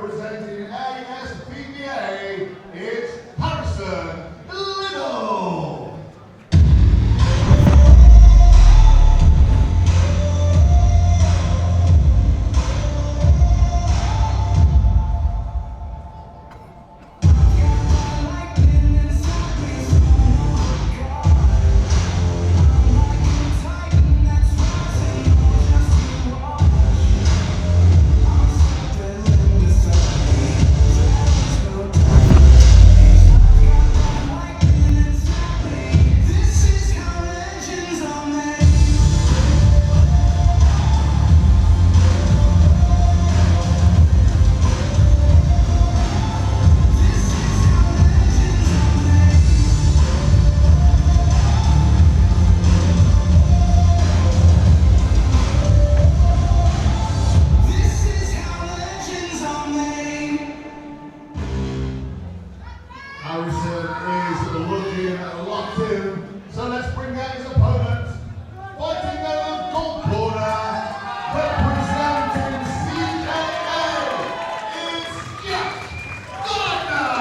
representing ASPBA, it's Harrison Liddle. Harrison is looking locked in, so let's bring out his opponent. Fighting the gold corner, representing CAA, it's Gardner.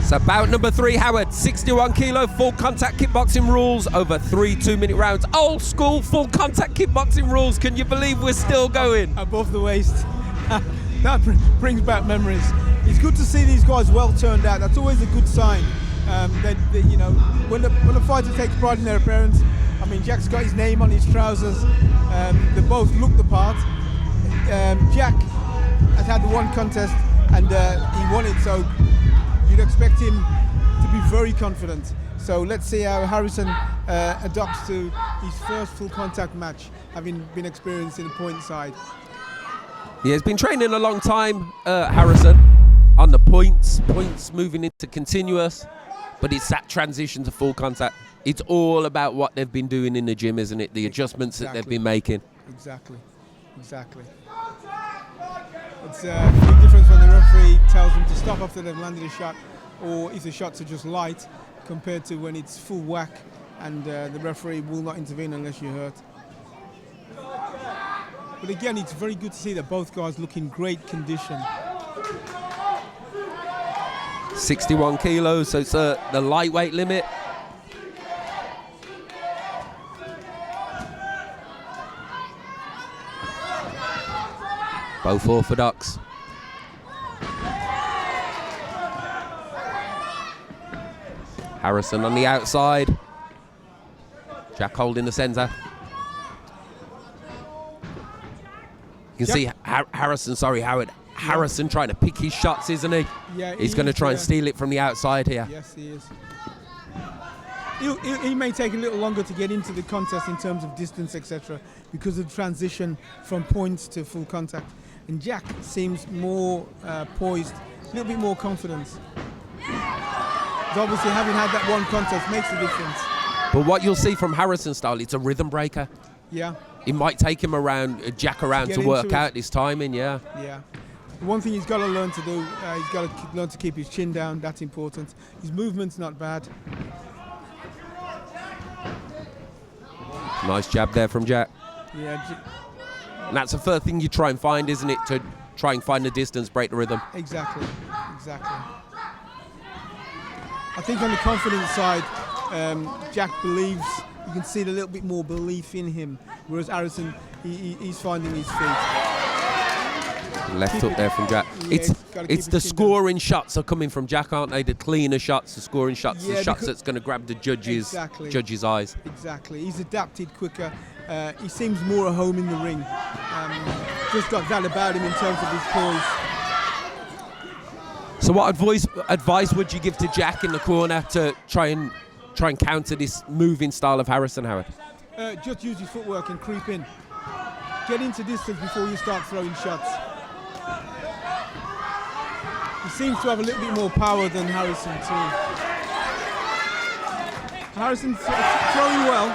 So bout number 3, Howard, 61 kilo, full contact kickboxing rules over 3 2-minute rounds. Old school full contact kickboxing rules. Can you believe we're still going? Above the waist. That brings back memories. It's good to see these guys well turned out. That's always a good sign. That you know, when a fighter takes pride in their appearance. I mean, Jack's got his name on his trousers. They both look the part. Jack has had the one contest and he won it, so you'd expect him to be very confident. So let's see how Harrison adapts to his first full contact match, having been experienced in the point side. Yeah, he's been training a long time, Harrison, on the points moving into continuous, but it's that transition to full contact. It's all about what they've been doing in the gym, isn't it? The adjustments that they've been making. Exactly. It's a big difference when the referee tells them to stop after they've landed a shot, or if the shots are just light, compared to when it's full whack and the referee will not intervene unless you're hurt. But again, it's very good to see that both guys look in great condition. 61 kilos, so it's the lightweight limit. Both orthodox. Harrison on the outside. Jack holding the centre. You can see Howard. Harrison trying to pick his shots, isn't he? Yeah, he's going to try and steal it from the outside here. Yes, he is. He may take a little longer to get into the contest in terms of distance, etc., because of the transition from points to full contact. And Jack seems more poised, a little bit more confidence. Obviously, having had that one contest makes a difference. But what you'll see from Harrison's style, it's a rhythm breaker. Yeah. It might take him around, Jack around to work out his timing, yeah. Yeah. One thing he's got to learn to do, he's got to learn to keep his chin down. That's important. His movement's not bad. Nice jab there from Jack. Yeah. And that's the first thing you try and find, isn't it? To try and find the distance, break the rhythm. Exactly. I think on the confidence side, Jack believes, you can see a little bit more belief in him, whereas Harrison, he's finding his feet. Left hook there from Jack. Yeah, it's the scoring shots are coming from Jack, aren't they? The cleaner shots, the scoring shots, the shots that's going to grab the judges' eyes. Exactly. He's adapted quicker. He seems more at home in the ring. Just got that about him in terms of his poise. So what advice would you give to Jack in the corner to try and counter this moving style of Harrison, Howard? Just use his footwork and creep in. get into distance before you start throwing shots. He seems to have a little bit more power than Harrison too. Harrison's throwing well,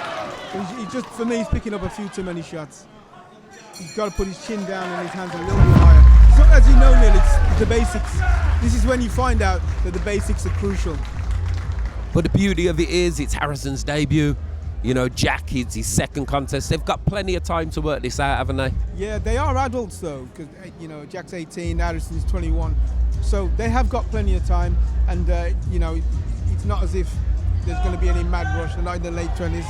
but he just, for me, he's picking up a few too many shots. He's got to put his chin down and his hands a little bit higher. So as you know, Neil, it's the basics. This is when you find out that the basics are crucial. But the beauty of it is, it's Harrison's debut. You know, Jack, it's his second contest. They've got plenty of time to work this out, haven't they? Yeah, they are adults though, because you know, Jack's 18, Harrison's 21, so they have got plenty of time. And you know, it's not as if there's going to be any mad rush. They're not in the late 20s,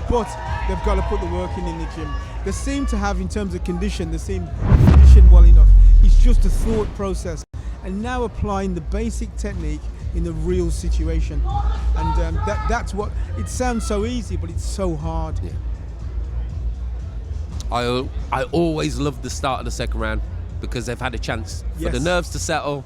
but they've got to put the work in the gym. They seem to have, in terms of condition, they seem conditioned well enough. It's just a thought process, and now applying the basic technique in the real situation. And that's what, it sounds so easy, but it's so hard. Yeah. I always love the start of the second round, because they've had a chance for the nerves to settle,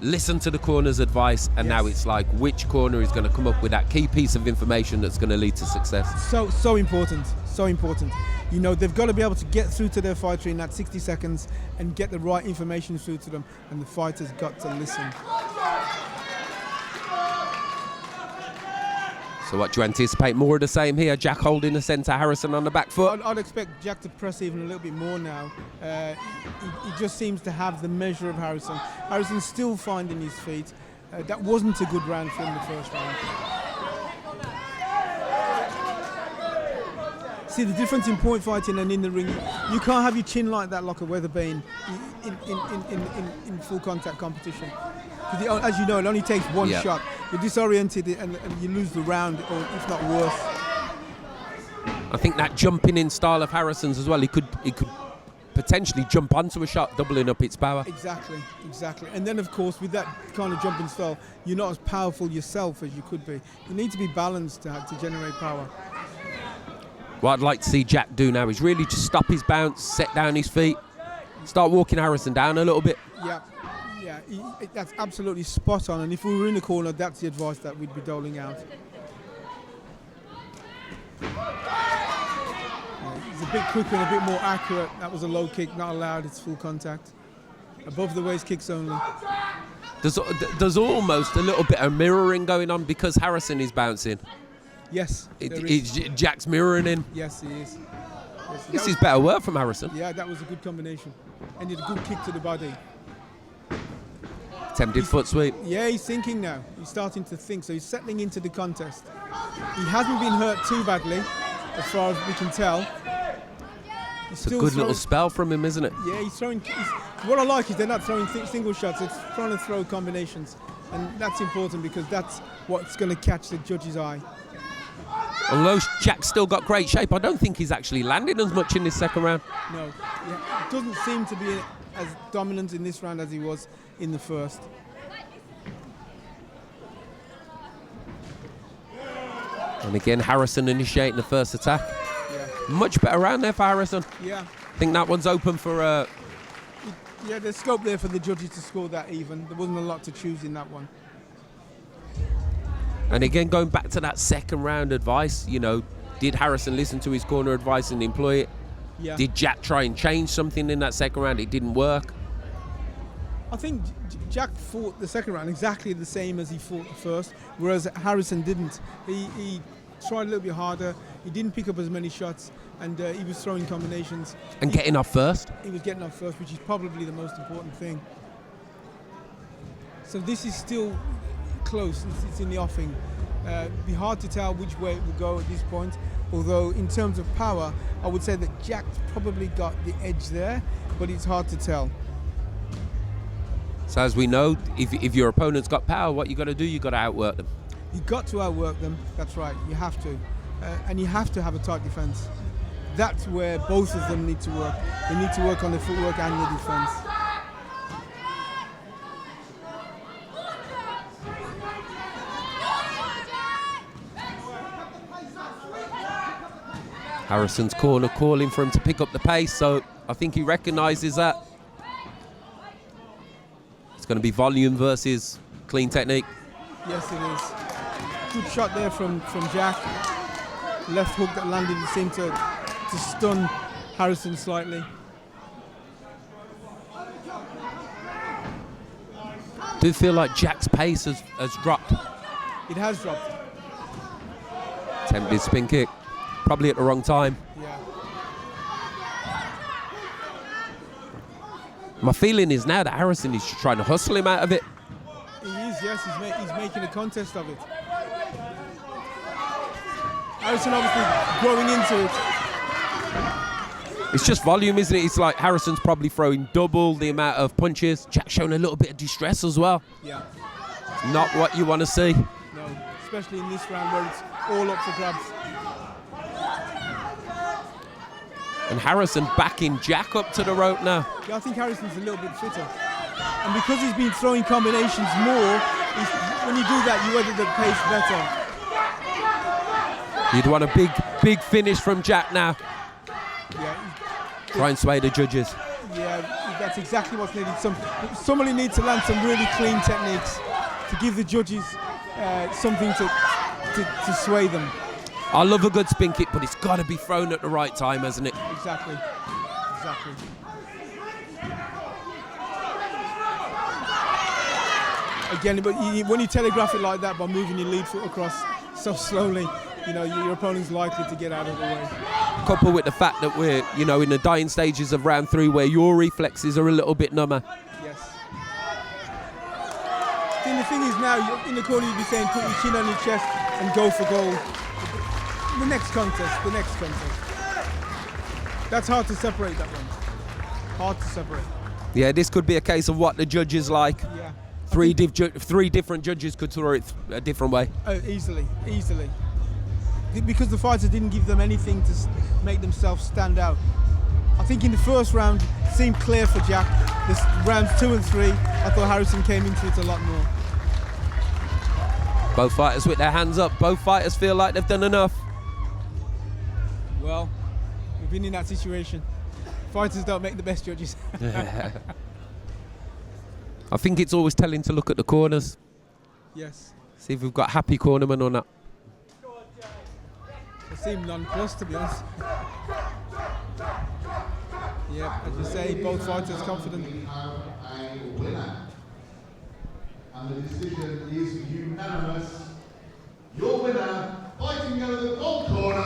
listen to the corner's advice, and now it's like, which corner is going to come up with that key piece of information that's going to lead to success. So important, so important. You know, they've got to be able to get through to their fighter in that 60 seconds and get the right information through to them, and the fighter's got to listen. So what, do you anticipate more of the same here? Jack holding the centre, Harrison on the back foot? I'd expect Jack to press even a little bit more now. He just seems to have the measure of Harrison. Harrison's still finding his feet. That wasn't a good round for him the first round. See the difference in point fighting and in the ring. You can't have your chin like that, like a Weatherbane, in full contact competition. As you know, it only takes one shot. You're disoriented and you lose the round, or if not worse. I think that jumping in style of Harrison's as well, he could potentially jump onto a shot, doubling up its power. Exactly. And then, of course, with that kind of jumping style, you're not as powerful yourself as you could be. You need to be balanced to generate power. What I'd like to see Jack do now is really just stop his bounce, set down his feet, start walking Harrison down a little bit. Yeah, that's absolutely spot on. And if we were in the corner, that's the advice that we'd be doling out. He's a bit quicker and a bit more accurate. That was a low kick, not allowed. It's full contact. Above the waist kicks only. There's almost a little bit of mirroring going on because Harrison is bouncing. Yes, Jack's mirroring in. Yes, he is. This is better work from Harrison. Yeah, that was a good combination. And he had a good kick to the body. Attempted foot sweep. Yeah, he's thinking now. He's starting to think, so he's settling into the contest. He hasn't been hurt too badly, as far as we can tell. It's a good little spell from him, isn't it? Yeah, he's throwing. What I like is they're not throwing single shots, it's trying to throw combinations. And that's important because that's what's going to catch the judge's eye. Although Jack's still got great shape, I don't think he's actually landed as much in this second round. No, it doesn't seem to be as dominant in this round as he was in the first. And again, Harrison initiating the first attack. Yeah. Much better round there for Harrison. Yeah. I think that one's open for... Yeah, there's scope there for the judges to score that even. There wasn't a lot to choose in that one. And again, going back to that second round advice, you know, did Harrison listen to his corner advice and employ it? Yeah. Did Jack try and change something in that second round? It didn't work. I think Jack fought the second round exactly the same as he fought the first, whereas Harrison didn't. He tried a little bit harder. He didn't pick up as many shots, and he was throwing combinations. And getting off first? He was getting off first, which is probably the most important thing. So this is still close. It's in the offing. It'd be hard to tell which way it will go at this point, although in terms of power, I would say that Jack's probably got the edge there, but it's hard to tell. So as we know, if your opponent's got power, what you got to do, you got to outwork them. You got to outwork them. That's right. You have to, and you have to have a tight defense. That's where both of them need to work. They need to work on the footwork and the defense. Harrison's corner calling for him to pick up the pace, so I think he recognises that. It's going to be volume versus clean technique. Yes, it is. Good shot there from Jack. Left hook that landed, it seemed to stun Harrison slightly. Do you feel like Jack's pace has dropped? It has dropped. Attempted spin kick, probably at the wrong time. Yeah. My feeling is now that Harrison is trying to hustle him out of it. He is, yes. He's making a contest of it. Harrison obviously growing into it. It's just volume, isn't it? It's like Harrison's probably throwing double the amount of punches. Jack's showing a little bit of distress as well. Yeah. Not what you want to see. No, especially in this round where it's all up for grabs. And Harrison backing Jack up to the rope now. Yeah, I think Harrison's a little bit fitter. And because he's been throwing combinations more, when you do that, you weather the pace better. You'd want a big finish from Jack now. Yeah. Try and sway the judges. Yeah, that's exactly what's needed. Somebody needs to land some really clean techniques to give the judges something to sway them. I love a good spin kick, but it's got to be thrown at the right time, hasn't it? Exactly. Again, but when you telegraph it like that by moving your lead foot across so slowly, you know, your opponent's likely to get out of the way. Coupled with the fact that we're, you know, in the dying stages of round 3 where your reflexes are a little bit number. Yes. I think the thing is now, in the corner you'd be saying put your chin on your chest and go for gold. The next contest. That's hard to separate, that one. Hard to separate. Yeah, this could be a case of what the judges like. Yeah. Three different judges could throw it a different way. Oh, easily. Because the fighter didn't give them anything to make themselves stand out. I think in the first round, it seemed clear for Jack. This rounds 2 and 3, I thought Harrison came into it a lot more. Both fighters with their hands up. Both fighters feel like they've done enough. Well, we've been in that situation. Fighters don't make the best judges. I think it's always telling to look at the corners. Yes. See if we've got happy cornermen or not. They seem nonplussed, to be honest. Yeah, as you say, both fighters confident. We have a winner. And the decision is unanimous. Your winner, fighting over the gold corner.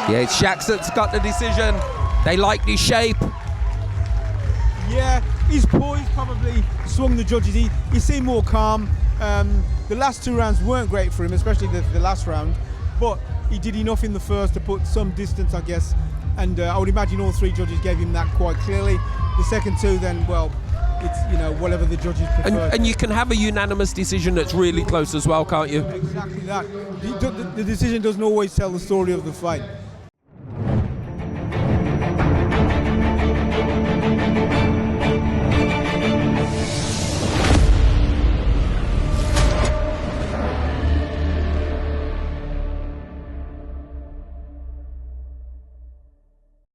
Yeah, it's Shax that's got the decision. They like his shape. Yeah, his poise probably swung the judges. He seemed more calm. The last 2 rounds weren't great for him, especially the last round. But he did enough in the first to put some distance, I guess. And I would imagine all 3 judges gave him that quite clearly. The second 2, then, well, it's, you know, whatever the judges prefer. And you can have a unanimous decision that's really close as well, can't you? Exactly that. The decision doesn't always tell the story of the fight.